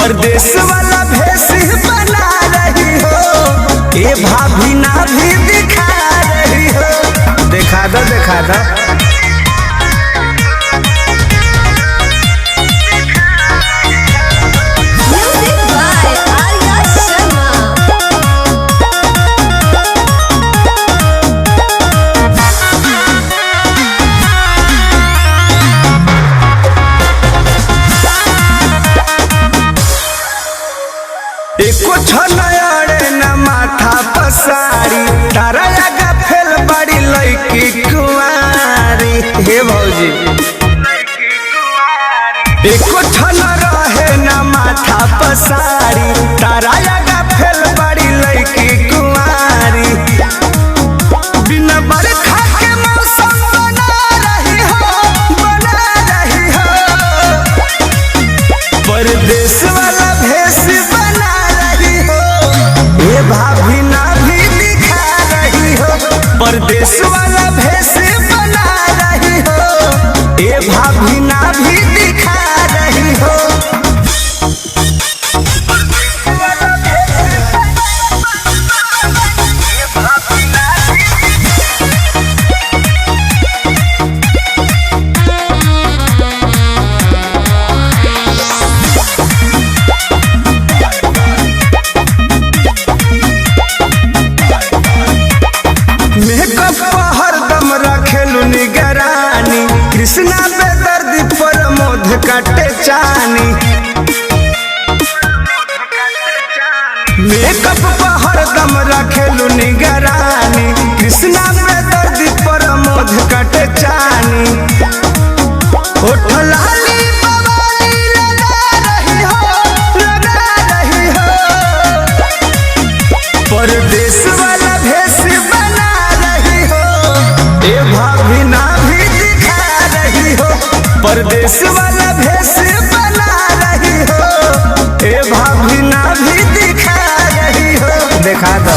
परदेश वाला भेष बना रही हो, ए भाभी ना भी दिखा रही हो। देखा दो देखा दो। एको छनयारे न माथा पसारी, तारा आगा फेल बड़ी लईकी कुंवारी। हे भौजी एको छन रहे न माथा पसारी, तारा आगा फेल बड़ी लईकी कुंवारी। बिना बरखा के मौसम बना रही हो, बना रही हो। परदेश वाला भेष बना रही हो, ए भाभी ना भी दिखा रही हो। परदेश वाला भेष बना रही हो, ए भाभी ना भी दिखा रही हो। मेकअप हरदम रखेलू निगरानी, कृष्णा पे दर्द पर मोध काटे चानी। मेकअप हरदम रखेलू निगरानी, कृष्णा पे दर्द पर मोध काटे चानी। होठ लाली बवाली लगा रही हो, लगा रही हो। परदेश वाला भेष बना रही हो, ए भाभी ना भी दिखा रही हो। परदेश वाला भेष बना रही हो, ए भाभी ना भी दिखा रही हो। देखा दो।